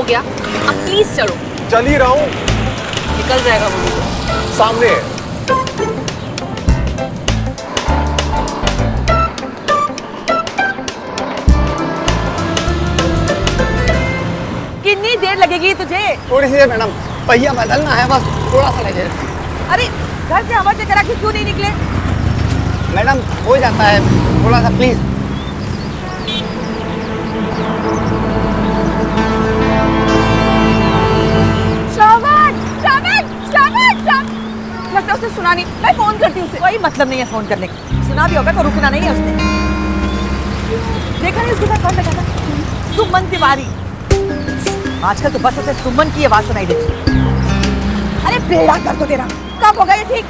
गया, अब प्लीज चलो। चल ही रहा हूँ। निकल जाएगा वो तो। सामने है। कितनी देर लगेगी तुझे? थोड़ी सी है मैडम, पहिया बदलना है बस, थोड़ा सा लगेगा। अरे घर से हवा चेक करा के क्यों नहीं निकले? मैडम हो जाता है, थोड़ा सा प्लीज। श्रावण, श्रावण, श्रावण, श्रावण। लगता है उसने सुना नहीं, मैं फोन करती हूँ उसे। कोई मतलब नहीं है फोन करने का, सुना भी होगा तो रुकना नहीं है उसने। देखा नहीं उसके साथ कौन बैठा था? सुमन तिवारी। आजकल तो बस उसे सुमन की आवाज सुनाई देती। अरे बेड़ा कर दो तेरा, कब होगा ये ठीक?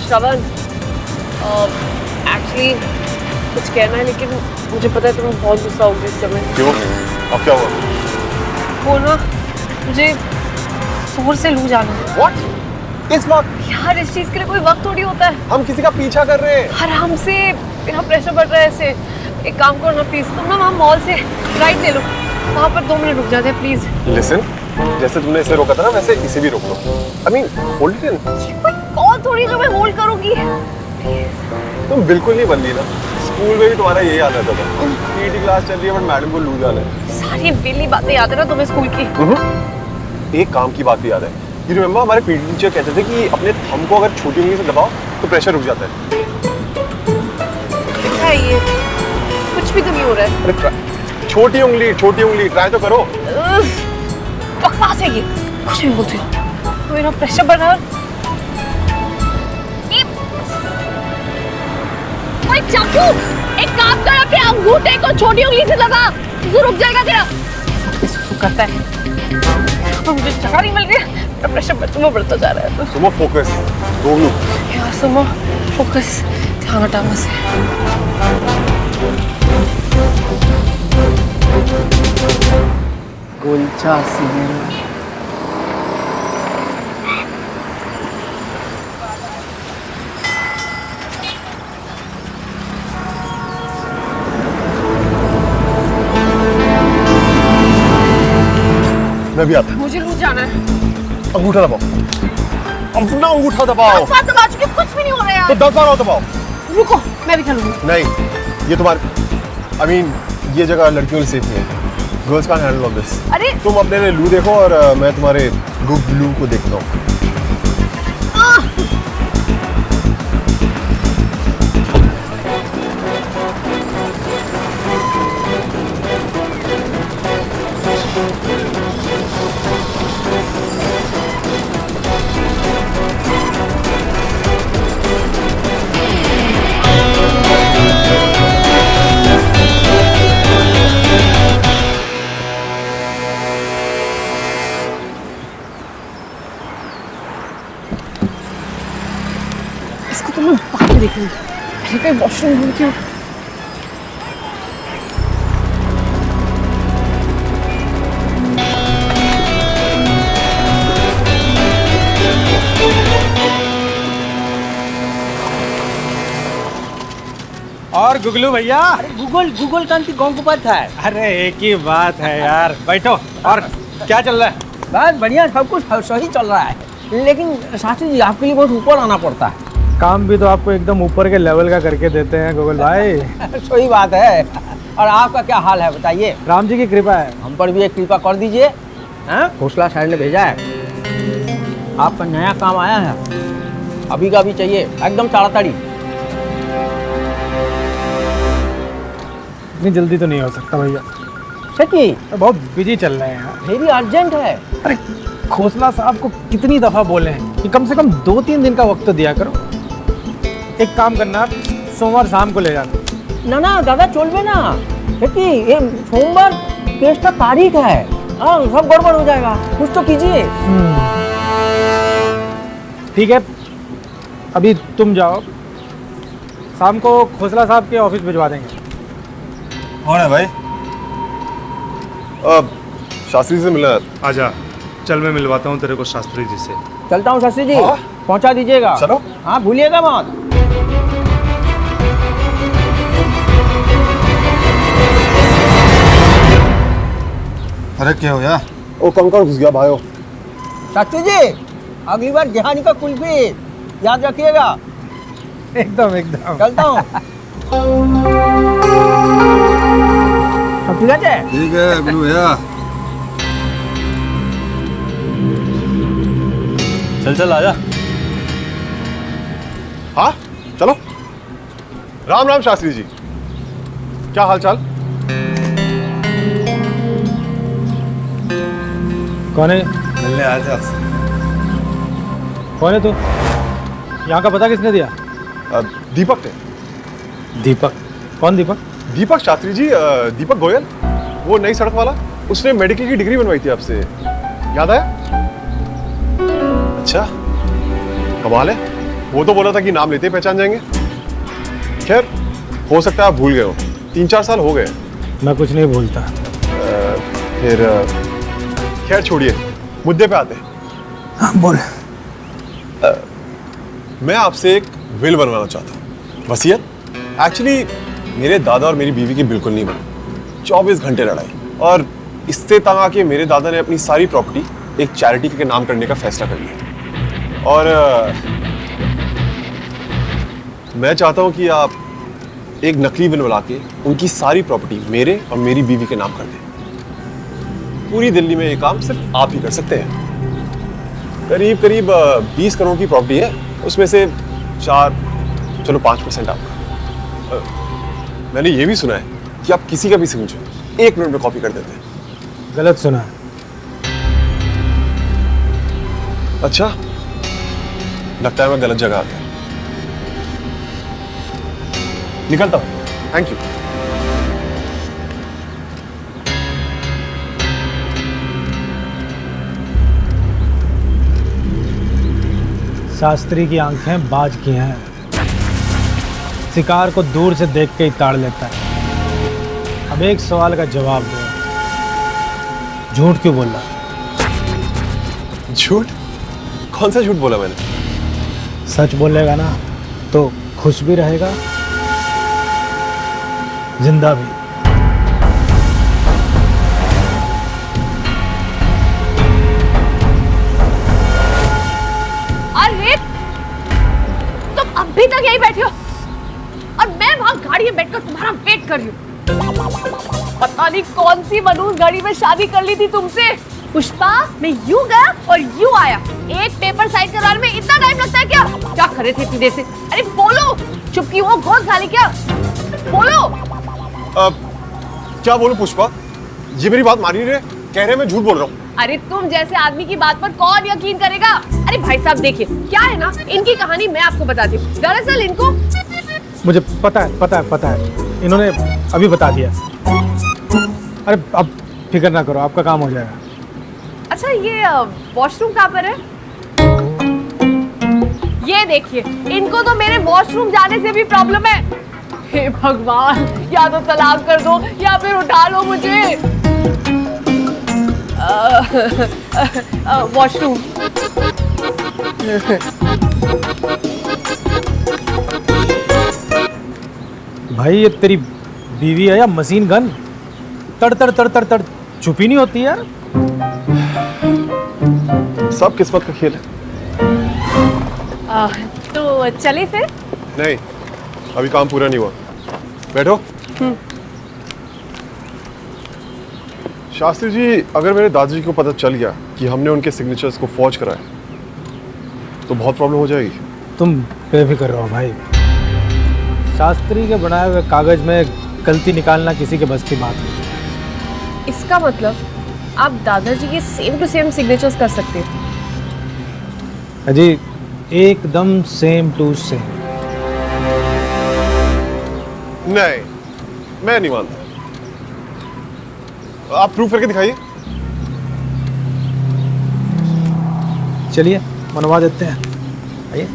श्रवण, एक्चुअली कुछ कहना है, लेकिन मुझे पता है तुम बहुत गुस्सा होगी इस समय। क्यों? अब क्या हुआ? वो ना, मुझे जोर से लू जाना है। What? इस वक्त? यार इस चीज के लिए कोई वक्त थोड़ी होता है। हम किसी का पीछा कर रहे हैं। आराम से, मेरा प्रेशर बढ़ रहा है ऐसे। एक काम करो ना प्लीज, तुम ना वहाँ मॉल से राइट ले लो, वहाँ पर 2 मिनट रुक जाते हैं प्लीज। लिसन, जैसे तुमने इसे रोका था ना, वैसे इसे भी रोक लो। I mean, hold it in. कोई कॉल थोड़ी जो मैं होल्ड करूंगी। तुम बिल्कुल नहीं बदली ना। स्कूल में भी तुम्हारा यही हाल रहता था। पीटी क्लास चल रही है बट मैडम को लू जाना है। सारी वेली बातें याद है ना तुम्हें स्कूल की? एक काम की बात भी याद है। यू रिमेम्बर हमारे पीटी टीचर कहते थे कि अपने थंब को अगर छोटी उंगली से दबाओ तो प्रेशर रुक जाता है। क्या है ये? कुछ भी तो नहीं हो रहा है। अरे छोटी उंगली ट्राई तो करो। बकवास है ये, कुछ भी बोलती हो। तो मेरा प्रेशर बढ़ रहा है। ओए चाकू, एक काम कर, अपने अंगूठे को छोटी उंगली से दबा, तो रुक जाएगा तेरा। सुसु करता है, तो मुझे जगह नहीं मिल रही है, मेरा प्रेशर बढ़ता जा रहा है। सुमो फोकस, दो लू। यार सुमो फोकस, ध्यान हटा मुझसे। गुलचा सिनेमा। मैं भी आता हूँ। मुझे लूज जाना है। अंगूठा दबाओ, अपना अंगूठा दबाओ। 10 बार दबा चुकी, कुछ भी नहीं हो रहा है यार। तो 10 बार और दबाओ। रुको, मैं भी चलूंगी। नहीं, ये तुम्हारे, I mean, ये जगह लड़कियों के लिए सेफ नहीं है। Girls can handle all this. अरे तुम अपने लिए लू देखो और मैं तुम्हारे गुड लू को देखता हूँ। इसको तो मैं बाद में देखूंगी, पहले कहीं वॉशरूम ढूंढती हूँ। और गुगलू भैया, गूगल कांति कौन को पता है? अरे एक ही बात है यार, बैठो। और क्या चल रहा है? बस बढ़िया, सब कुछ सही चल रहा है, लेकिन शास्त्री जी आपके लिए बहुत ऊपर आना पड़ता है। काम भी तो आपको एकदम ऊपर के लेवल का करके देते हैं गुगल भाई। सही बात है। और आपका क्या हाल है बताइए? राम जी की कृपा है। हम पर भी एक कृपा कर दीजिए। घोसला साहब ने भेजा है, आपका नया काम आया है, अभी का भी चाहिए, एकदम ताड़ाताड़ी। इतनी जल्दी तो नहीं हो सकता भैया, सच्ची? बहुत बिजी चल रहे हैं यार। वेरी अर्जेंट है। अरे खोसला साहब को कितनी दफा बोले हैं कि कम से कम 2-3 दिन का वक्त तो दिया करो। एक काम करना, सोमवार शाम को ले जाना। ना ना दादा चलबे ना, क्योंकि ये सोमवार केस का तारीख है। हाँ सब गड़बड़ हो जाएगा, कुछ तो कीजिए। ठीक है, अभी तुम जाओ, शाम को खोसला साहब के ऑफिस भिजवा देंगे। कौन है भाई? शास्त्री से मिला। आजा, चल मैं मिलवाता हूँ तेरे को शास्त्री जी से। चलता हूँ शास्त्री जी। हाँ? पहुंचा दीजिएगा। चलो। हाँ, भूलिएगा मत। अरे क्या हो यार? ओ कंकड़ घुस गया भाइयों। शास्त्री जी, अगली बार जहानी का कुल्फी याद रखिएगा। एकदम एकदम। चलता हूँ। सब ठीक है? ठीक है गुरु भैया। चल चल आजा। हाँ चलो। राम राम शास्त्री जी, क्या हाल चाल? कौन है? मिलने आए थे आपसे। कौन है तू? यहाँ का पता किसने दिया? दीपक ने। दीपक? कौन दीपक? दीपक शास्त्री जी, दीपक गोयल, वो नई सड़क वाला। उसने मेडिकल की डिग्री बनवाई थी आपसे, याद आया? अच्छा, कमाल है। वो तो बोला था कि नाम लेते ही पहचान जाएंगे। खैर, हो सकता है आप भूल गए हो, 3-4 साल हो गए। मैं कुछ नहीं भूलता। फिर खैर छोड़िए, मुद्दे पे आते हैं। हाँ बोल। मैं आपसे एक विल बनवाना चाहता हूँ, वसीयत। एक्चुअली मेरे दादा और मेरी बीवी की बिल्कुल नहीं बनी। 24 घंटे लड़ाई, और इससे तंग आके मेरे दादा ने अपनी सारी प्रॉपर्टी एक चैरिटी के नाम करने का फैसला कर लिया। और मैं चाहता हूँ कि आप एक नकली विल बना के उनकी सारी प्रॉपर्टी मेरे और मेरी बीवी के नाम कर दें। पूरी दिल्ली में ये काम सिर्फ आप ही कर सकते हैं। करीब करीब 20 करोड़ की प्रॉपर्टी है, उसमें से 5% आपका। मैंने ये भी सुना है कि आप किसी का भी सिग्नेचर 1 मिनट में कॉपी कर देते हैं। गलत सुना। अच्छा, लगता है मैं गलत जगह आ गया। निकलता हूँ, थैंक यू। शास्त्री की आंखें बाज की हैं। शिकार को दूर से देख के ही ताड़ लेता है। अब एक सवाल का जवाब दो, झूठ क्यों बोल रहा? झूठ? कौन सा झूठ बोला मैंने? सच बोलेगा ना तो खुश भी रहेगा, जिंदा भी। अरे तुम अभी तक यहीं बैठे हो और मैं वहां गाड़ी में बैठकर तुम्हारा वेट कर रही हूँ। पता नहीं कौन सी मनूस गाड़ी में शादी कर ली थी तुमसे। पुष्पा, मैं यूं गया और यूं आया। एक पेपर साइन करवाने में इतना टाइम लगता है क्या? क्या करे थे इतनी देर से? अरे बोलो, चुप क्यों हो? घोष खा ली क्या? बोलो। क्या बोलूं पुष्पा? ये मेरी बात मान ही नहीं रहे, कह रहे मैं झूठ बोल रहा हूँ। अरे तुम जैसे आदमी की बात पर कौन यकीन करेगा? अरे भाई साहब देखिए, क्या है ना, इनकी कहानी मैं आपको बताती हूँ। दरअसल इनको मुझे पता है, इन्होंने अभी बता दिया। अरे अब फिक्र ना करो, आपका काम हो जाएगा। अच्छा, ये वॉशरूम कहाँ पर है? ये देखिए, इनको तो मेरे वॉशरूम जाने से भी प्रॉब्लम है। हे भगवान, या तो तलाक कर दो या फिर उठा लो मुझे। वॉशरूम। भाई ये तेरी बीवी है या मशीन गन? तड़ तड़ तड़ तड़ तड़ चुप ही नहीं होती यार। सब किस्मत का खेल है। तो चले फिर? नहीं, अभी काम पूरा नहीं हुआ। बैठो। शास्त्री जी, अगर मेरे दादाजी को पता चल गया कि हमने उनके सिग्नेचर्स को फॉर्ज कराया तो बहुत प्रॉब्लम हो जाएगी। तुम बेफिक्र रहो भाई, शास्त्री के बनाए हुए कागज में गलती निकालना किसी के बस की बात नहीं। इसका मतलब आप दादाजी के सेम टू सेम सिग्नेचर्स कर सकते थे? अजी एकदम सेम टू सेम। नहीं, मैं नहीं मानता। आप प्रूफ करके दिखाइए। चलिए मनवा देते हैं, आइए।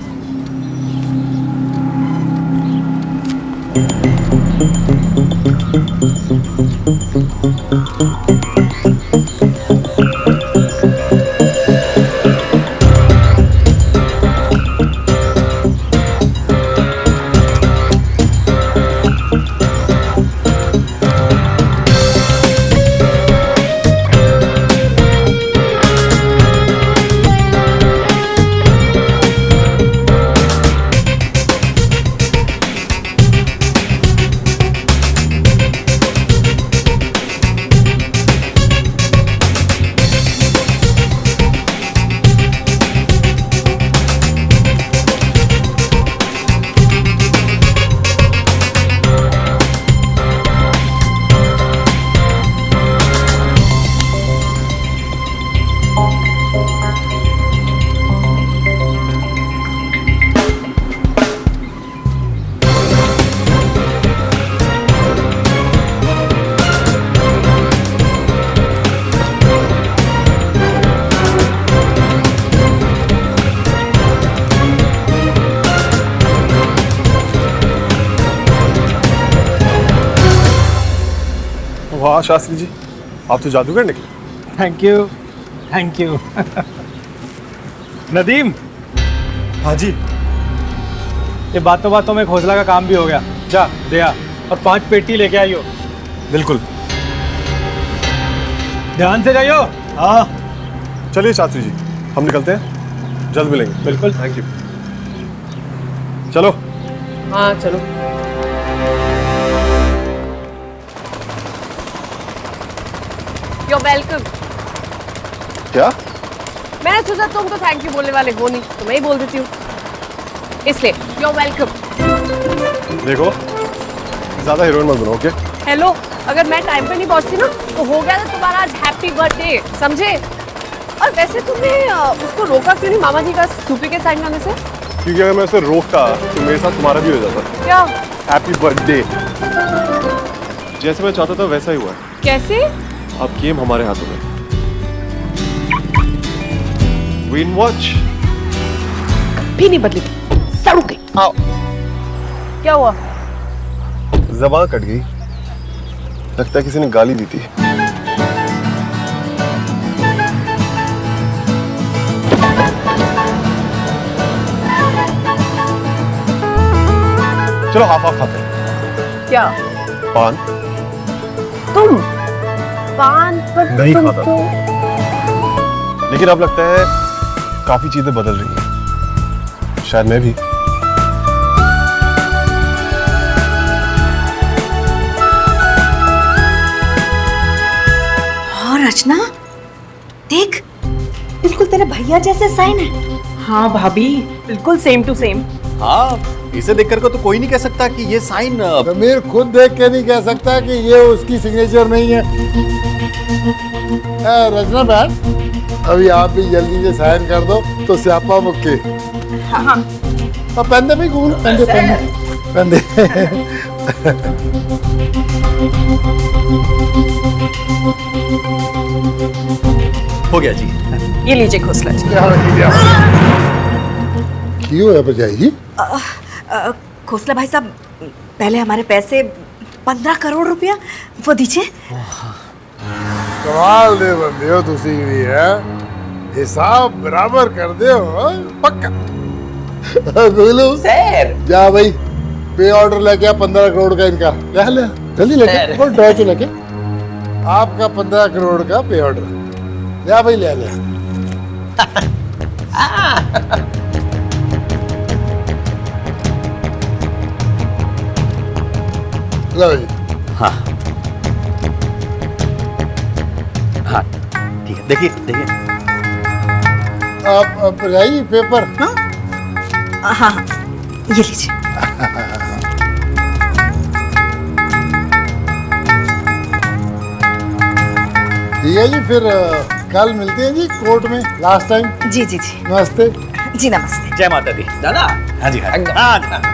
वाह शास्त्री जी, आप तो जादूगर निकले। Thank you, thank you. Nadeem, हाँ जी। ये बातों बातों में घोंसला का काम भी हो गया। जा दे आ, और 5 पेटी लेके आइयो। बिल्कुल। ध्यान से जाइयो। हाँ चलिए शास्त्री जी, हम निकलते हैं, जल्द मिलेंगे। बिल्कुल। Thank you. चलो। हाँ चलो। You're welcome. क्या? मैंने सोचा तुम तो थैंक यू बोलने वाले हो नहीं, तो मैं ही बोल देती हूँ, इसलिए you're welcome. देखो, ज्यादा हीरोइन मत बनो, ओके? हेलो, अगर मैं टाइम पे नहीं पहुंचती ना तो हो गया था तुम्हारा आज हैप्पी बर्थडे, समझे? और वैसे तुमने उसको रोका क्यों नहीं मामा जी का डुप्लीकेट साइन करने से? क्योंकि अगर मैं उसे रोकता तो मेरे साथ तुम्हारा भी हो जाता। क्या? Happy birthday. जैसे मैं चाहता था वैसा ही हुआ। कैसे? अब गेम हमारे हाथों में। विन वॉच भी नहीं बदली, सड़ू गई। आओ। क्या हुआ? ज़बान कट गई, लगता है किसी ने गाली दी थी। चलो हाफ हाफ खाते हैं। क्या? पान तुम पान पर नहीं तुम खाता। तो लेकिन अब लगता है काफी चीजें बदल रही हैं, शायद मैं भी। और रचना देख, बिल्कुल तेरे भैया जैसे साइन है। हाँ भाभी, बिल्कुल सेम टू सेम। हाँ, इसे देखकर को तो कोई नहीं कह सकता कि ये साइन समीर खुद देख के नहीं कह सकता कि ये उसकी सिग्नेचर नहीं है। रचना बहन, अभी आप भी जल्दी से साइन कर दो तो स्यापा मुक्के। हाँ। अब पेंदे भी घूम, पेंदे। हो गया जी। ये लीजिए घोंसला जी। क्यों है भरजाई जी? खोसला भाई साहब, पहले हमारे पैसे 15 करोड़ रुपया वो दीजिए। कमाल दे बंदे हो तुसी भी है, हिसाब बराबर कर दे हो पक्का। गोलू सर जा भाई, पे ऑर्डर लेके आ 15 करोड़ का इनका। ले जल्दी लेके कौन ड्राइव तो लेके आपका 15 करोड़ का पे ऑर्डर ले भाई, ले लो जी। हाँ हाँ ठीक है, देखिए देखिए। आप भरजाई पेपर। हाँ हाँ, ये लीजिए। ठीक है जी, फिर कल मिलते हैं जी कोर्ट में लास्ट टाइम। जी जी जी नमस्ते जी, नमस्ते। जय माता दी। दादा हाँ जी हाँ एकदम। हाँ।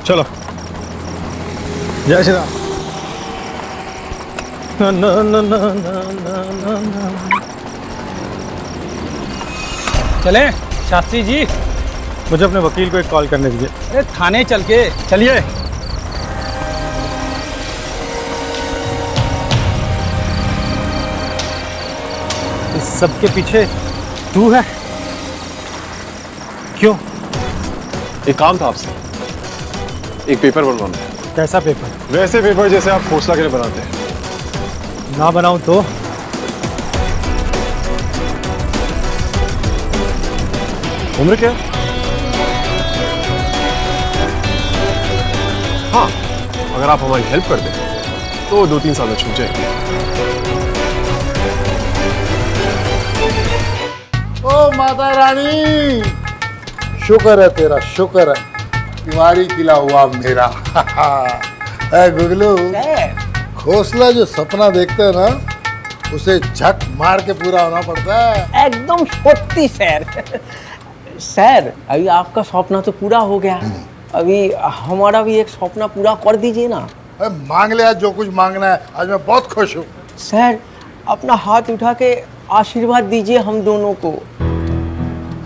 चलो। जय श्री राम। ना ना ना ना ना ना ना। चले शास्त्री जी, मुझे अपने वकील को एक कॉल करने दीजिए। अरे थाने चल के चलिए। इस सब के पीछे तू है? क्यों? एक काम था आपसे, एक पेपर बनवाना है। कैसा पेपर? वैसे पेपर जैसे आप खोसला के लिए बनाते हैं। ना बनाऊं तो? उम्र क्या? हाँ, अगर आप हमारी हेल्प कर दें तो 2-3 साल में छूट जाएंगे। ओ माता रानी, शुक्र है तेरा, शुक्र है तुम्हारी किला हुआ मेरा। गुगलू, खोसला जो सपना देखते है ना, उसे झक मार के पूरा होना पड़ता है। एकदम सत्य सर। सर अभी आपका सपना तो पूरा हो गया, अभी हमारा भी एक सपना पूरा कर दीजिए ना। अरे मांग ले आज जो कुछ मांगना है, आज मैं बहुत खुश हूँ। सर अपना हाथ उठा के आशीर्वाद दीजिए हम दोनों को।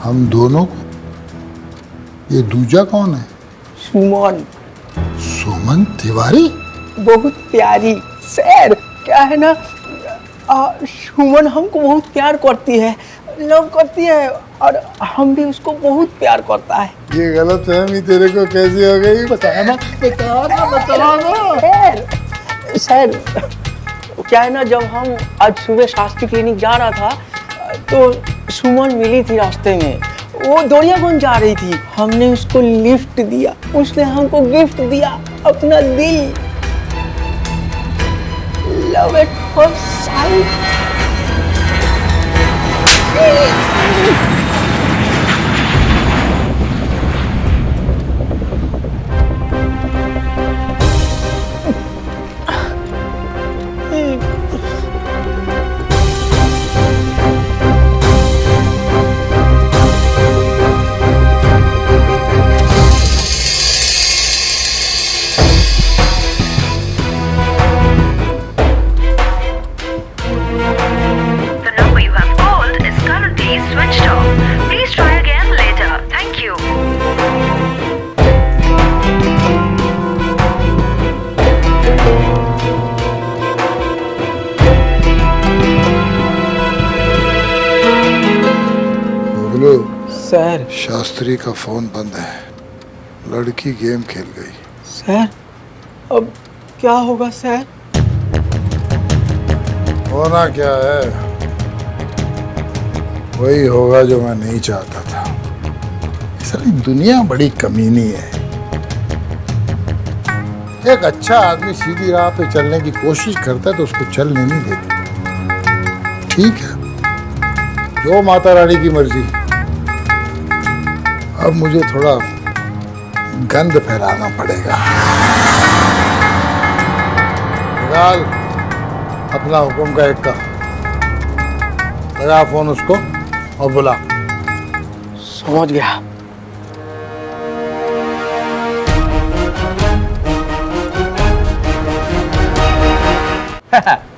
हम दोनों को? ये दूजा कौन है? सुमन। सुमन तिवारी? बहुत प्यारी। सर क्या है ना, सुमन हमको बहुत प्यार करती है, लव करती है, और हम भी उसको बहुत प्यार करता है। ये गलत फहमी तेरे को कैसे हो गई? बताया ना, बताया ना। सर क्या है ना, जब हम आज सुबह शास्त्री क्लिनिक जा रहा था तो सुमन मिली थी रास्ते में। वो दौड़ियागंज जा रही थी, हमने उसको लिफ्ट दिया, उसने हमको गिफ्ट दिया अपना दिल। Love at first sight. Sir Shastri का फोन बंद है, लड़की गेम खेल गई। सर अब क्या होगा सर? होना क्या है, वही होगा जो मैं नहीं चाहता था। सारी दुनिया बड़ी कमीनी है। एक अच्छा आदमी सीधी राह पे चलने की कोशिश करता है तो उसको चलने नहीं देते। ठीक है, जो माता रानी की मर्जी। अब मुझे थोड़ा गंद फैलाना पड़ेगा। निकाल अपना हुक्म का एक का, लगा फोन उसको और बुला। समझ गया।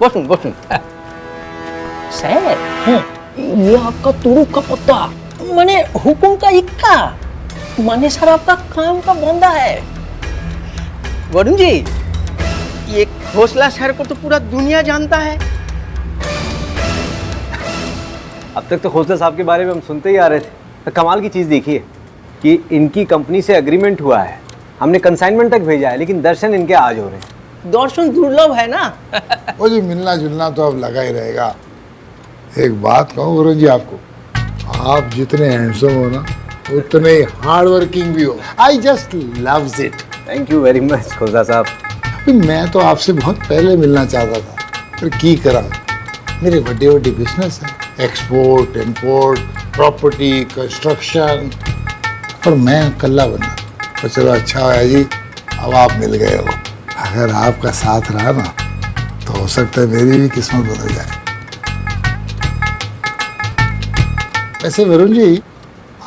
बसुन बसुन। सर ये आपका तुरु का पत्ता, माने हुकुम का इक्का, माने सर आपका काम का बंदा है। वरुण जी, ये घोसला शहर को तो पूरा दुनिया जानता है। अब तक तो खोसला साहब के बारे में हम सुनते ही आ रहे थे, तो कमाल की चीज़ देखी है कि इनकी कंपनी से एग्रीमेंट हुआ है, हमने कंसाइनमेंट तक भेजा है, लेकिन दर्शन इनके आज हो रहे हैं। दर्शन दुर्लभ है ना। वो जी मिलना जुलना तो अब लगा ही रहेगा। एक बात कहूँ वरुण जी आपको, आप जितने हैंडसम हो ना उतने हार्ड वर्किंग भी हो। I just loves it. Thank you very much Khosla साहब। मैं तो आपसे बहुत पहले मिलना चाहता था, पर की करा, मेरे बड़े बड़े बिजनेस हैं, एक्सपोर्ट इंपोर्ट, प्रॉपर्टी, कंस्ट्रक्शन, पर मैं अकेला बना। तो चलो अच्छा है जी, अब आप मिल गए हो। अगर आपका साथ रहा ना तो हो सकता है मेरी भी किस्मत बदल जाए। ऐसे वरुण जी,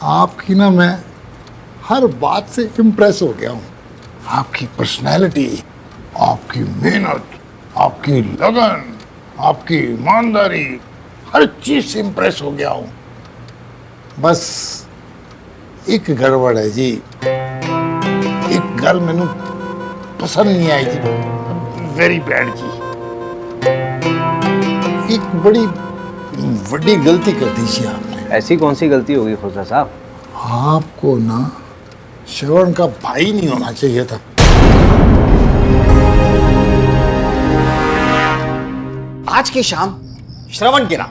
आपकी ना मैं हर बात से इम्प्रेस हो गया हूँ। आपकी पर्सनैलिटी, आपकी मेहनत, आपकी लगन, आपकी ईमानदारी, हर चीज से इम्प्रेस हो गया हूँ। बस एक गड़बड़ है जी, एक गल मैनू पसंद नहीं आई जी, वेरी बैड जी। एक बड़ी बड़ी गलती कर दी जी आपने। ऐसी कौन सी गलती होगी खोसला साहब? आपको ना श्रवण का भाई नहीं होना चाहिए था। आज की शाम श्रवण गिरा।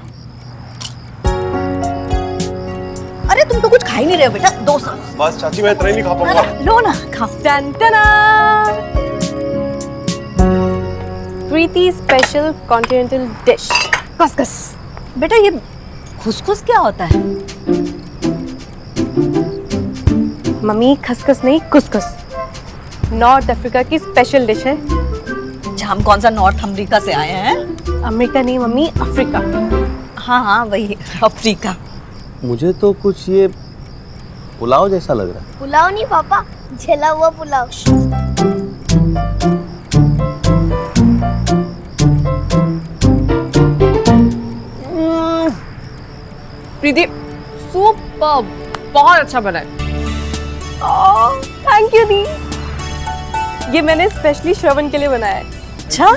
अरे तुम तो कुछ खा ही नहीं रहे हो बेटा, 2 साल। बस चाची मैं इतना ही नहीं खा पाऊंगा। लो ना, खा। प्रीति स्पेशल कॉन्टिनेंटल डिश खसखस। बेटा ये खुसखुस क्या होता है? मम्मी खसखस नहीं कुसकुस, नॉर्थ अफ्रीका की स्पेशल डिश है। अच्छा, हम कौन सा नॉर्थ अमेरिका से आए हैं? अमेरिका नहीं मम्मी, अफ्रीका। हाँ हाँ वही अफ्रीका। मुझे तो कुछ ये पुलाव जैसा लग रहा है। पुलाव नहीं पापा, जला हुआ पुलाव। प्रीति सूप बहुत अच्छा बना है। थैंक यू दी। ये मैंने स्पेशली श्रवण के लिए बनाया है। अच्छा,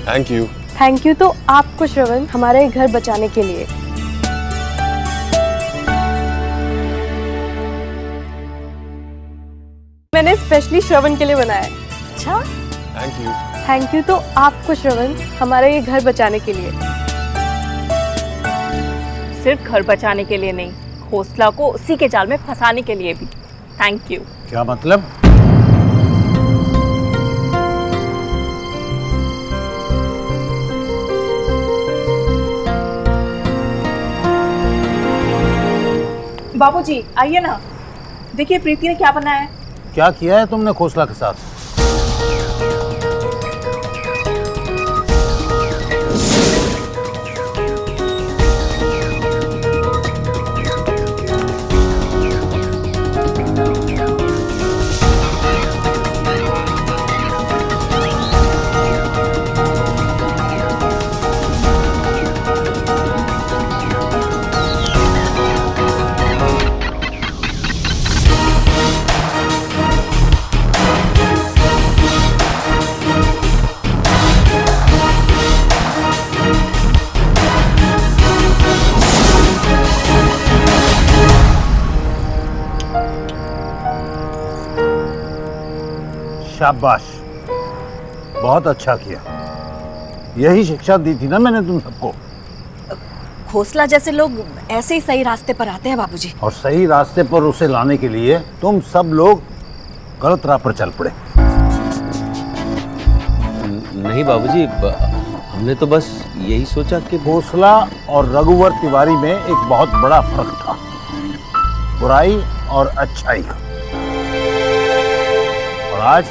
थैंक यू। थैंक यू तो आपको श्रवण, हमारे घर बचाने के लिए। मैंने स्पेशली श्रवण के लिए बनाया है। अच्छा, थैंक यू। थैंक यू तो आपको श्रवण, हमारे ये घर बचाने के लिए। सिर्फ घर बचाने के लिए नहीं, खोसला को उसी के जाल में फंसाने के लिए भी थैंक यू। क्या मतलब? बाबूजी आइए ना, देखिए प्रीति ने क्या बनाया है। क्या किया है तुमने खोसला के साथ? शाबाश, बहुत अच्छा किया। यही शिक्षा दी थी ना मैंने तुम सबको। खोसला जैसे लोग ऐसे ही सही रास्ते पर आते हैं बाबूजी। और सही रास्ते पर उसे लाने के लिए तुम सब लोग गलत राह पर चल पड़े। नहीं बाबूजी, हमने तो बस यही सोचा कि खोसला और रघुवर तिवारी में एक बहुत बड़ा फर्क था, बुराई और अच्छाई का। और आज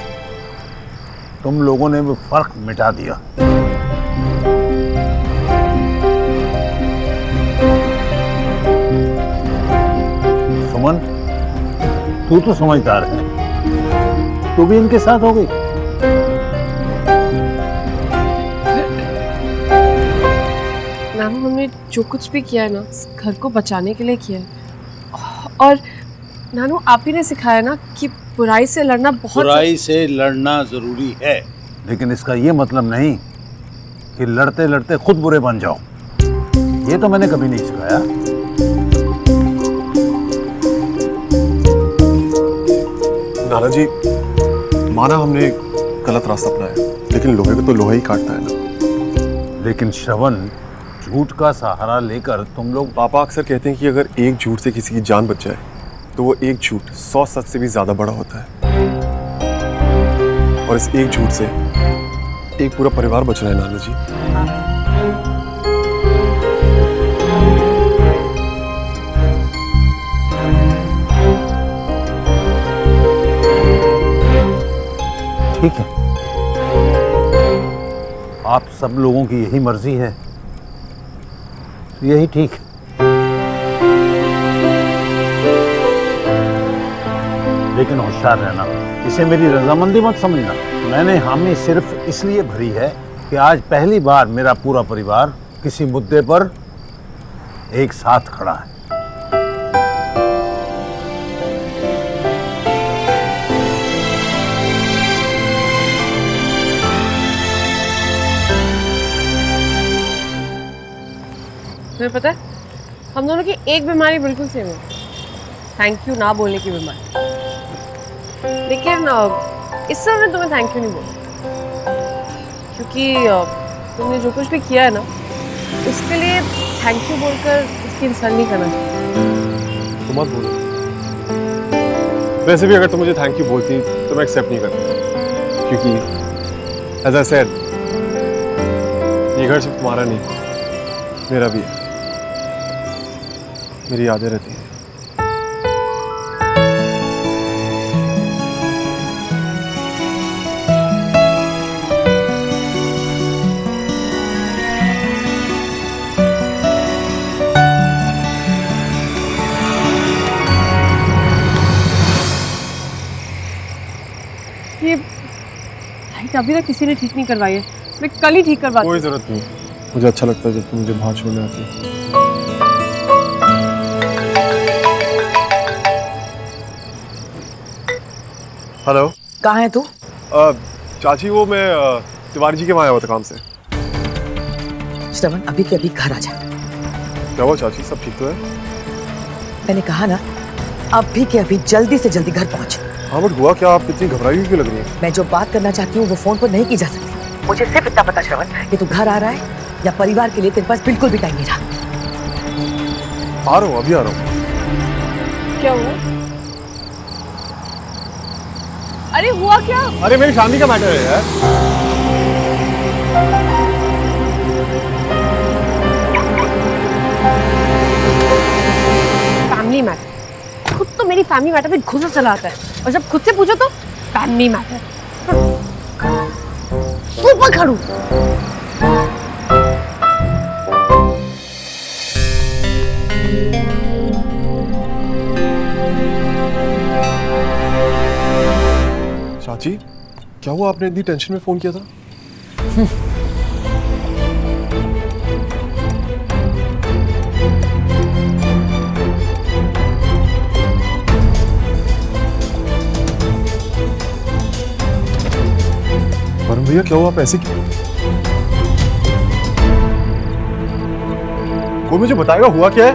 तुम लोगों ने वो फर्क मिटा दिया। सुमन, तू तो समझदार है, तू भी इनके साथ हो गई। नानू, हमने जो कुछ भी किया है ना, इस घर को बचाने के लिए किया है। और नानू, आप ही ने सिखाया ना कि बुराई से लड़ना बुराई से लड़ना जरूरी है, लेकिन इसका ये मतलब नहीं कि लड़ते लड़ते खुद बुरे बन जाओ। ये तो मैंने कभी नहीं सिखाया। नाना जी, माना हमने गलत रास्ता अपनाया, लेकिन लोहे को तो लोहा ही काटता है ना। लेकिन श्रवण, झूठ का सहारा लेकर तुम लोग। पापा अक्सर कहते हैं कि अगर एक झूठ से किसी की जान बच जाए तो वो एक झूठ 100 सच से भी ज्यादा बड़ा होता है। और इस एक झूठ से एक पूरा परिवार बच रहा है नाना जी। ठीक है, आप सब लोगों की यही मर्जी है, तो यही ठीक है। लेकिन होशियार रहना, इसे मेरी रजामंदी मत समझना। मैंने हामी सिर्फ इसलिए भरी है कि आज पहली बार मेरा पूरा परिवार किसी मुद्दे पर एक साथ खड़ा है। तुम्हें पता है, हम दोनों की एक बीमारी बिल्कुल सेम है, थैंक यू ना बोलने की बीमारी। लेकिन इस समय मैं तुम्हें थैंक यू नहीं बोलूँ, क्योंकि तुमने जो कुछ भी किया है ना, उसके लिए थैंक यू बोलकर उसकी इंसल्ट नहीं करना चाहिए। तो मत बोलो। वैसे भी अगर तुम मुझे थैंक यू बोलती तो मैं एक्सेप्ट नहीं करता, क्योंकि एज आई सेड, ये घर सिर्फ तुम्हारा नहीं, मेरा भी है। मेरी यादें रहती हैं। ये लाइट अभी तक किसी ने ठीक नहीं करवाई है, मैं कल ही ठीक करवा। कोई जरूरत नहीं, मुझे अच्छा लगता है जब तुम मुझे बाहर छोड़ने आती है। हेलो। कहाँ है तू? चाची वो मैं तिवारी जी के वहाँ आया हुआ था काम से। श्रवण अभी के अभी घर आ जा। क्या हुआ चाची, सब ठीक तो है? मैंने कहा ना अभी के अभी जल्दी से जल्दी घर पहुंच। हाँ बट हुआ क्या, आप इतनी घबराई हुई क्यों लग रही है? मैं जो बात करना चाहती हूँ वो फोन पर नहीं की जा सकती। मुझे सिर्फ इतना पता श्रवण कि तू घर आ रहा है या परिवार के लिए तेरे पास बिल्कुल भी टाइम नहीं रहा। आ रहा हूँ, अभी आ रहा हूँ। क्या हुआ? अरे हुआ क्या? अरे मेरी फैमिली का मैटर है यार। Family matter? खुद तो मेरी फैमिली मैटर में घुसा चला आता है और जब खुद से पूछो तो फैमिली मैटर। सुपर खड़ू। चाची क्या हुआ, आपने इतनी टेंशन में फोन किया था? वरुण भैया क्या हुआ, आप ऐसे क्यों? कोई मुझे बताएगा हुआ क्या है?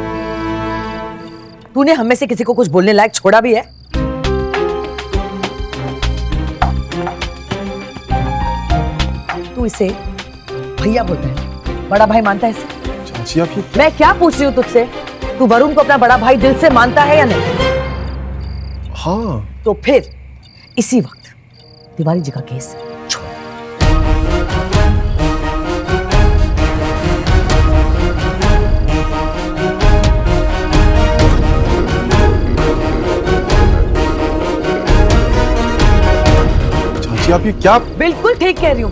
तूने हम में से किसी को कुछ बोलने लायक छोड़ा भी है? तू इसे भैया बोलता है, बड़ा भाई मानता है इसे? चाची आप ये मैं क्या पूछ रही हूँ तुझसे, तू वरुण को अपना बड़ा भाई दिल से मानता है या नहीं? हाँ तो फिर इसी वक्त तिवारी जी का केस छोड़। चाची आप ये क्या? बिल्कुल ठीक कह रही हूँ,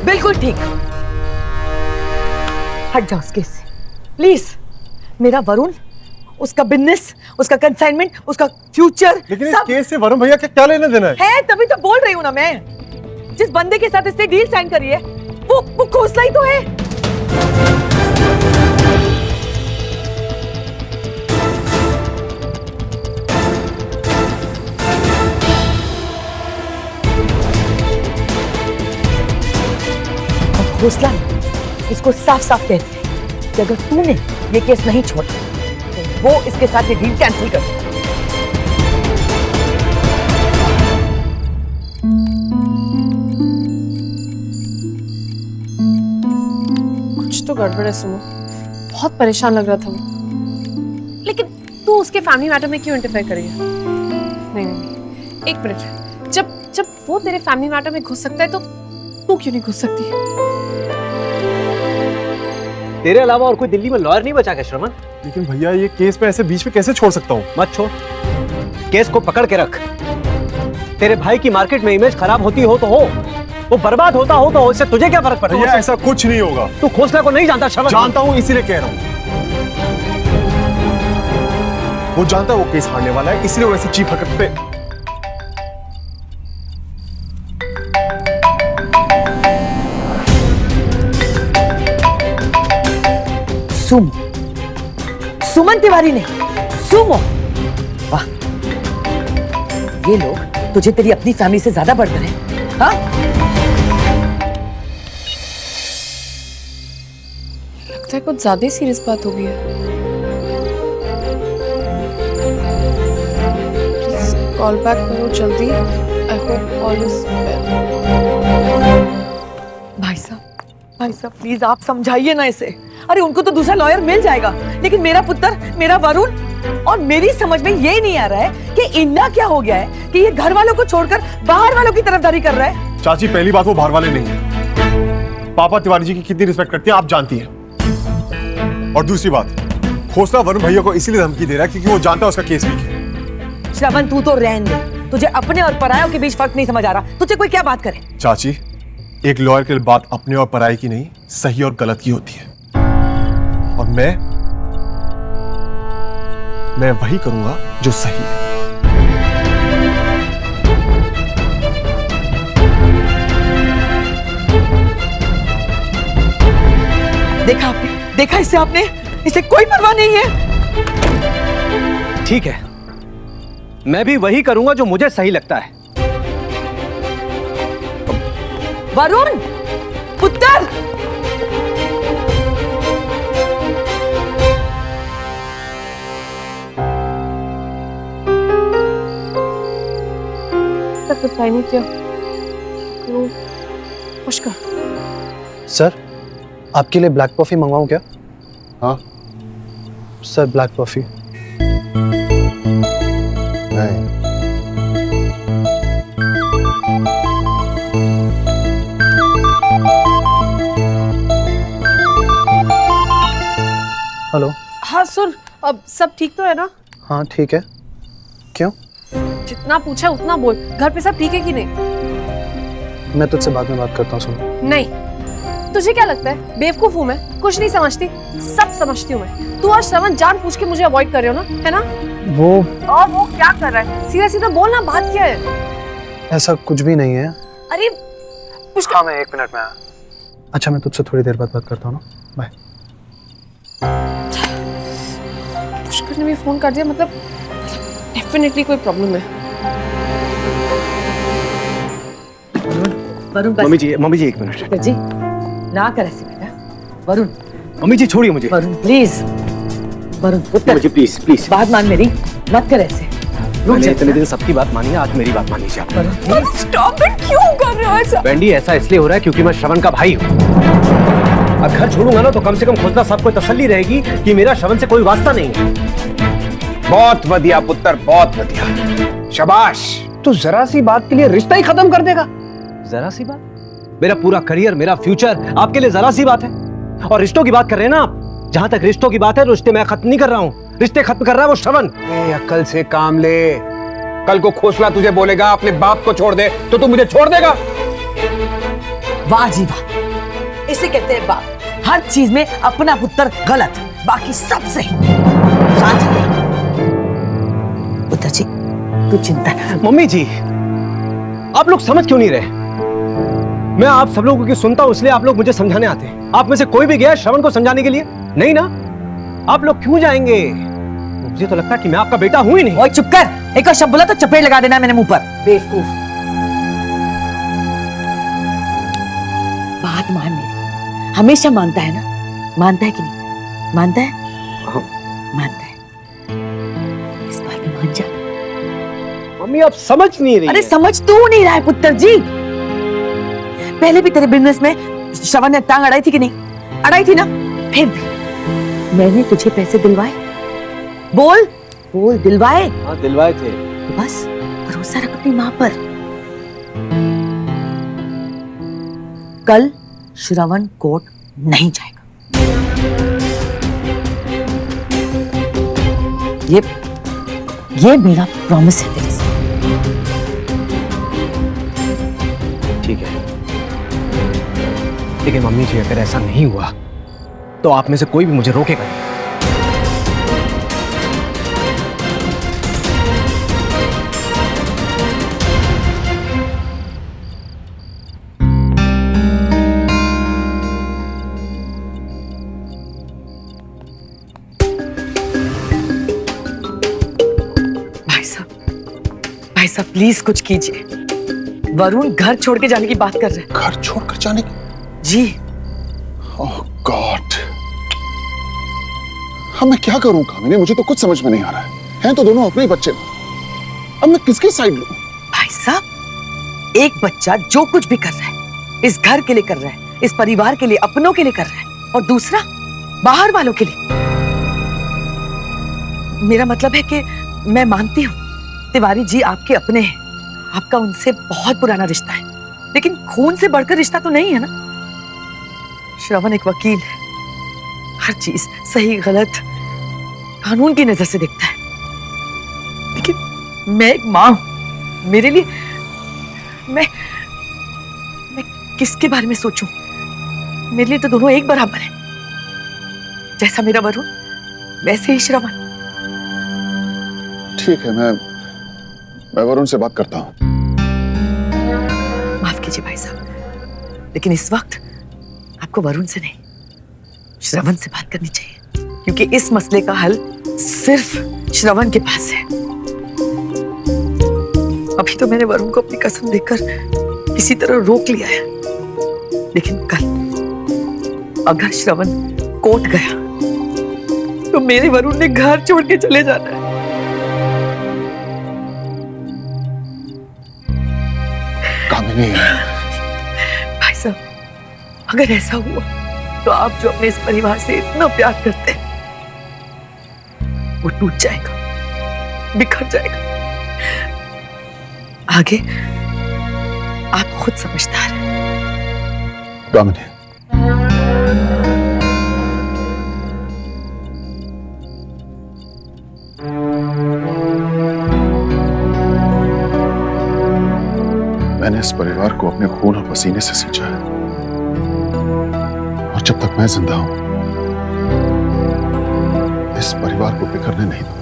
बिल्कुल ठीक। हट जाओ उस केस से प्लीज। मेरा वरुण, उसका बिजनेस, उसका कंसाइनमेंट, उसका फ्यूचर, लेकिन इस केस से वरुण भैया क्या लेना देना है? तभी तो बोल रही हूँ ना मैं। जिस बंदे के साथ इसने डील साइन करी है वो खोसला ही तो है। और खोसला इसको साफ साफ कहते हैं कि अगर तूने ये केस नहीं छोड़ा तो वो इसके साथ ये डील कैंसिल कर दे। कुछ तो गड़बड़ है सुमो, बहुत परेशान लग रहा था वो। लेकिन तू उसके फैमिली मैटर में क्यों इंटरफेयर करेगी? नहीं नहीं, एक मिनट। जब जब वो तेरे फैमिली मैटर में घुस सकता है तो तू क्यों नहीं घुस सकती? तेरे अलावा और कोई दिल्ली में लॉयर नहीं बचा क्या श्रवण? लेकिन भैया ये केस मैं ऐसे बीच में कैसे छोड़ सकता हूँ? मत छोड़, केस को पकड़ के रख। तेरे भाई की मार्केट में इमेज खराब होती हो तो हो, वो बर्बाद होता हो तो इससे तुझे क्या फर्क पड़ता है? ऐसा कुछ नहीं होगा। तू खोसला को नहीं जानता श्रवण? जानता हूँ, इसीलिए कह रहा हूँ। वो जानता है वो केस हारने वाला है, इसलिए वो ऐसी चीप हरकत पे। सुमन तिवारी नहीं, सुमो। वाह, ये लोग तुझे तेरी अपनी फैमिली से ज्यादा बढ़कर हैं, हाँ? लगता है कुछ ज्यादा ही सीरियस बात हो गई है। प्लीज कॉल बैक करो जल्दी। I hope all is well. भाई साहब प्लीज आप समझाइए ना इसे। अरे उनको तो दूसरा लॉयर मिल जाएगा, लेकिन मेरा पुत्र, मेरा वरुण, और मेरी समझ में ये नहीं आ रहा है कि इन्ना क्या हो गया है कि ये घर वालों को छोड़कर बाहर वालों की तरफदारी कर रहा है। चाची पहली बात वो बाहर वाले नहीं है। पापा तिवारी जी की कितनी रिस्पेक्ट करते हैं आप जानती हैं। और दूसरी बात, खोसला वरुण भैया को इसीलिए धमकी दे रहा है क्योंकि वो जानता है उसका केस वीक है। श्रवण तू तो रहने दे, तुझे अपने और परायों के बीच फर्क नहीं समझ आ रहा। तुझे कोई क्या बात करे? चाची एक लॉयर के लिए बात अपने और पराये की नहीं, सही और गलत की होती है। और मैं वही करूंगा जो सही है। देखा आपने, देखा इसे आपने, इसे कोई परवाह नहीं है। ठीक है, मैं भी वही करूंगा जो मुझे सही लगता है। वरुण पुत्र, तक रिप्लाई नहीं किया तो पुष्कर। सर, आपके लिए ब्लैक कॉफी मंगवाऊं क्या? हाँ सर, ब्लैक कॉफी। नहीं, हेलो। हाँ सुन, अब सब ठीक तो है ना? हाँ ठीक है। क्यों? जितना पूछा उतना बोल। घर पे सब ठीक है कि नहीं? मैं तुझसे बाद में बात करता हूँ। सुन, नहीं। तुझे क्या लगता है बेवकूफ हूँ मैं? कुछ नहीं समझती, सब समझती हूँ मैं। तू आज श्रवण जान पूछ के मुझे अवॉइड कर रहे हो ना, है ना? वो और वो क्या कर रहा है? सीधा सीधा बोल ना, बात क्या है? ऐसा कुछ भी नहीं है। अरे पुष्कर। हाँ, मैं 1 मिनट में आया। अच्छा, मैं तुझसे थोड़ी देर बाद बात करता हूँ ना। बाय। पुष्कर ने भी फोन कर दिया, मतलब डेफिनेटली कोई प्रॉब्लम है। वरुण मम्मी जी 1 मिनट। जी ना कर ऐसे बेटा। वरुण, मम्मी जी छोड़िए मुझे। वरुण प्लीज, वरुण पुत्र मुझे प्लीज बात मान मेरी, मत कर ऐसे। रुक मैंने जा इतने दिन सबकी बात मानी है, आज मेरी बात मान लीजिए आप। वरुण प्लीज। स्टॉप इट, क्यों कर रहे हो ऐसा? वेंडी, ऐसा इसलिए हो रहा है क्योंकि मैं श्रवण का भाई हूँ। अब घर छोड़ूंगा ना तो कम से कम खोसला साहब को तसल्ली रहेगी कि मेरा श्रवण से कोई वास्ता नहीं है। बहुत बढ़िया पुत्र, बहुत बढ़िया, शाबाश। तो जरा सी बात के लिए रिश्ता ही खत्म कर देगा? जरा सी बात? मेरा पूरा करियर, मेरा फ्यूचर आपके लिए जरा सी बात है? और रिश्तों की बात कर रहे हैं ना आप? जहां तक रिश्तों की बात है, रिश्ते मैं खत्म नहीं कर रहा हूँ, रिश्ते खत्म कर रहा है वो श्रवण। अक्ल से काम ले। कल को खोसला तुझे बोलेगा अपने बाप को छोड़ दे, तो तू मुझे छोड़ देगा? वाह जी वाह, इसे कहते हैं बाप। हर चीज में अपना पुत्र गलत, बाकी सब सही। शांत हो जा। पुत्र जी तू चिंता ना। मम्मी जी, आप लोग समझ क्यों नहीं रहे? मैं आप सब लोगों की सुनता हूं इसलिए आप लोग मुझे समझाने आते हैं। आप में से कोई भी गया श्रवण को समझाने के लिए? नहीं ना? आप लोग क्यों जाएंगे? मुझे तो लगता है कि मैं आपका बेटा हूं ही नहीं। ओए चुप कर, एक और शब्द बोला तो चपेट लगा देना मैंने मुंह पर, बेवकूफ। बात मान मेरी, हमेशा मानता है ना? मानता है कि नहीं? मानता है? हाँ। मानता है। इस बार भी मान जा। मम्मी आप समझ नहीं रही अरे हैं। समझ तू नहीं रहा है पुत्र जी। पहले भी तेरे बिजनेस में श्रवण ने टांग अड़ाई थी कि नहीं? अड़ाई थी ना? फिर भी मैंने तुझे पैसे दिलवाए। बोल बोल, दिलवाए? हाँ दिलवाए थे। तो बस भरोसा रख अपनी मां पर। कल श्रवण कोर्ट नहीं जाएगा। ये मेरा प्रॉमिस है तेरे से। ठीक है, लेकिन मम्मी जी अगर ऐसा नहीं हुआ तो आप में से कोई भी मुझे रोकेगा नहीं। भाई साहब प्लीज कुछ कीजिए। वरुण घर छोड़ के जाने की बात कर रहे हैं। घर छोड़कर जाने की? जी। ओह गॉड, अब मैं क्या करूं कामिनी? मुझे तो कुछ समझ में नहीं आ रहा है। हैं तो दोनों अपने ही बच्चे, अब मैं किसकी साइड लूं? भाई साहब, एक बच्चा जो कुछ भी कर रहा है इस घर के लिए कर रहा है, इस परिवार के लिए, अपनों के लिए कर रहा है, और दूसरा बाहर वालों के लिए। मेरा मतलब है कि मैं मानती हूँ तिवारी जी आपके अपने हैं, आपका उनसे बहुत पुराना रिश्ता है, लेकिन खून से बढ़कर रिश्ता तो नहीं है ना। श्रवण एक वकील है, हर चीज सही गलत कानून की नजर से देखता है, लेकिन मैं एक माँ हूं। मेरे लिए मैं किसके बारे में सोचूं? मेरे लिए तो दोनों एक बराबर है। जैसा मेरा वरुण वैसे ही श्रवण। ठीक है, मैं वरुण से बात करता हूँ। माफ कीजिए भाई साहब, लेकिन इस वक्त आपको वरुण से नहीं श्रवण से बात करनी चाहिए, क्योंकि इस मसले का हल सिर्फ श्रवण के पास है। अभी तो मैंने वरुण को अपनी कसम देकर किसी तरह रोक लिया है, लेकिन कल अगर श्रवण कोर्ट गया तो मेरे वरुण ने घर छोड़ के चले जाना है। कामिनी, भाई साहब, अगर ऐसा हुआ तो आप जो अपने इस परिवार से इतना प्यार करते हैं वो टूट जाएगा, बिखर जाएगा। आगे आप खुद समझदार हैं। कामिनी, मैंने इस परिवार को अपने खून और पसीने से सींचा है और जब तक मैं जिंदा हूं इस परिवार को बिखरने नहीं दूंगा।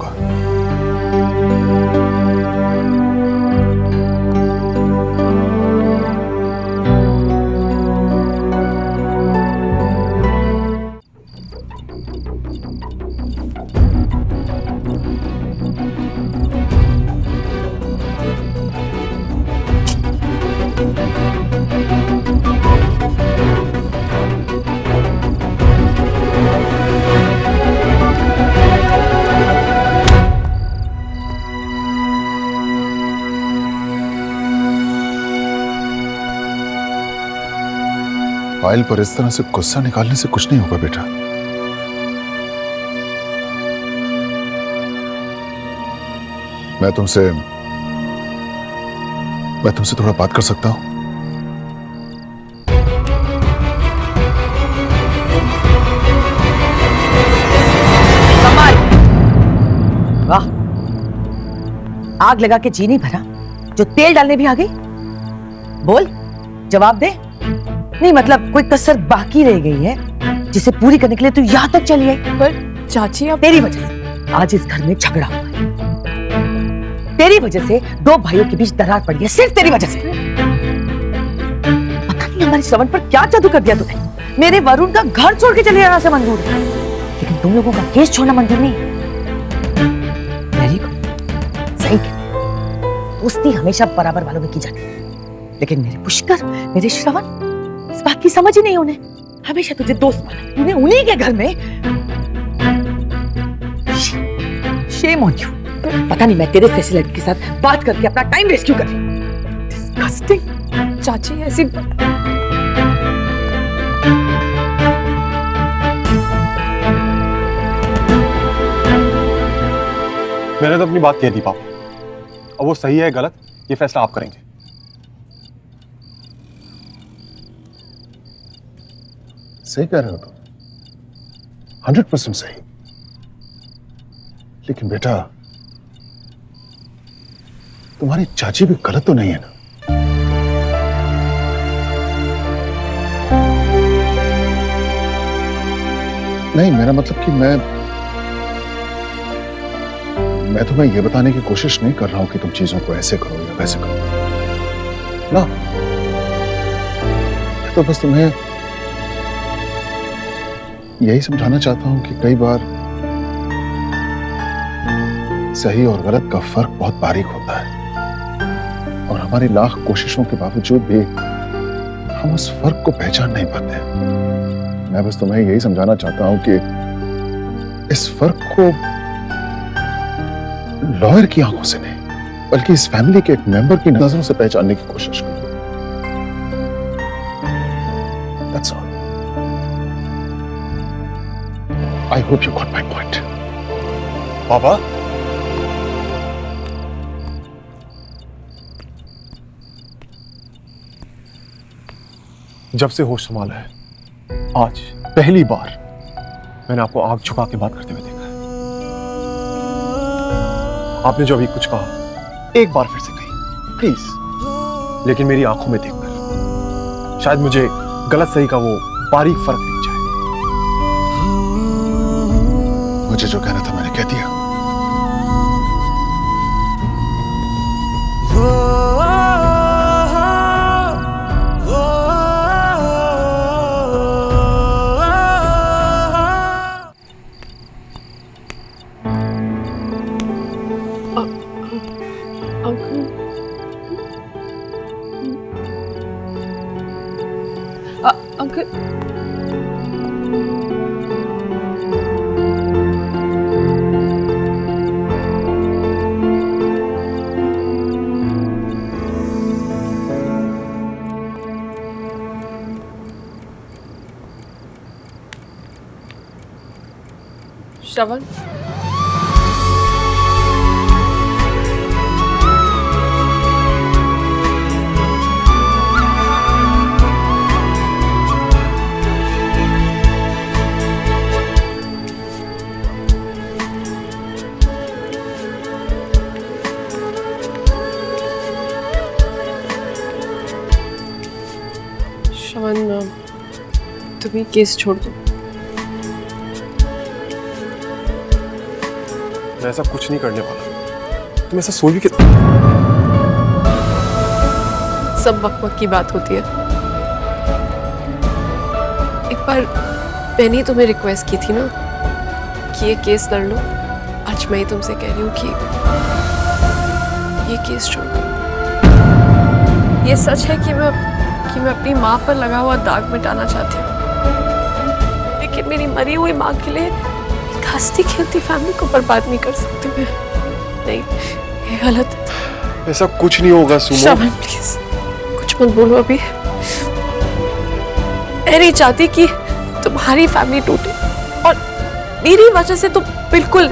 फाइल पर इस तरह से गुस्सा निकालने से कुछ नहीं होगा बेटा। मैं तुमसे थोड़ा बात कर सकता हूं? कमाल, वाह, आग लगा के जी नहीं भरा जो तेल डालने भी आ गई। बोल, जवाब दे। नहीं मतलब कोई कसर बाकी रह गई है जिसे पूरी करने के लिए तू यहां तक चली आई? पर चाची, आप तेरी वजह से आज इस घर में झगड़ा हुआ है। तेरी वजह से दो भाइयों के बीच दरार पड़ी है, सिर्फ तेरी वजह से। पता नहीं हमारे श्रवण पर क्या जादू कर दिया तूने। मेरे वरुण का घर छोड़ के चले जाना से मंजूर है, लेकिन तुम लोगों का केस छोड़ना मंजूर नहीं। वेरी गुड, सही है। दोस्ती हमेशा बराबर वालों में की जाती है, लेकिन मेरे पुष्कर, मेरे श्रवण इस बात की समझ ही नहीं उन्हें। हमेशा तुझे दोस्त माना, तूने उन्हीं के घर में। Shame on you. पता नहीं मैं तेरे जैसी लड़की के साथ बात करके अपना टाइम वेस्ट क्यों कर रही हूं। डिस्गस्टिंग। चाची ऐसी मैंने तो अपनी बात कह दी पापा, अब वो सही है गलत ये फैसला आप करेंगे। सही कह रहे हो तुम, 100% सही। लेकिन बेटा, तुम्हारी चाची भी गलत तो नहीं है ना? नहीं, मेरा मतलब कि मैं तुम्हें यह बताने की कोशिश नहीं कर रहा हूं कि तुम चीजों को ऐसे करो या वैसे करो ना। मैं तो बस तुम्हें यही समझाना चाहता हूं कि कई बार सही और गलत का फर्क बहुत बारीक होता है और हमारी लाख कोशिशों के बावजूद भी हम उस फर्क को पहचान नहीं पाते। मैं बस तुम्हें यही समझाना चाहता हूं कि इस फर्क को लॉयर की आंखों से नहीं बल्कि इस फैमिली के एक मेंबर की नजरों से पहचानने की कोशिश करो। That's all. I hope you got my point. पापा, जब से होश संभाला है आज पहली बार मैंने आपको आंख झुका के बात करते हुए देखा है। आपने जो अभी कुछ कहा एक बार फिर से कही प्लीज, लेकिन मेरी आंखों में देखकर शायद मुझे गलत सही का वो बारीक फर्क दिख जाए। मुझे जो कहना था मैंने कह दिया। श्रवण, श्रवण, तुम्हें केस छोड़ दो। मैं ऐसा कुछ नहीं करने वाला। तुम ऐसा सोच भी कि सब वक्त की बात होती है। एक बार मैंने ही तुम्हें रिक्वेस्ट की थी ना कि ये केस लड़ लो। आज मैं ही तुमसे कह रही हूँ कि ये केस छोड़ दो। ये सच है कि मैं अपनी माँ पर लगा हुआ दाग मिटाना चाहती हूँ, लेकिन मेरी मरी हुई माँ के लिए एक हंसती खेलती फैमिली को बर्बाद नहीं कर सकती मैं। नहीं, ये गलत है। ऐसा कुछ नहीं होगा सुमन। श्रवण प्लीज कुछ मत बोलो अभी। मैं नहीं चाहती कि तुम्हारी फैमिली टूटे और मेरी वजह से तुम बिल्कुल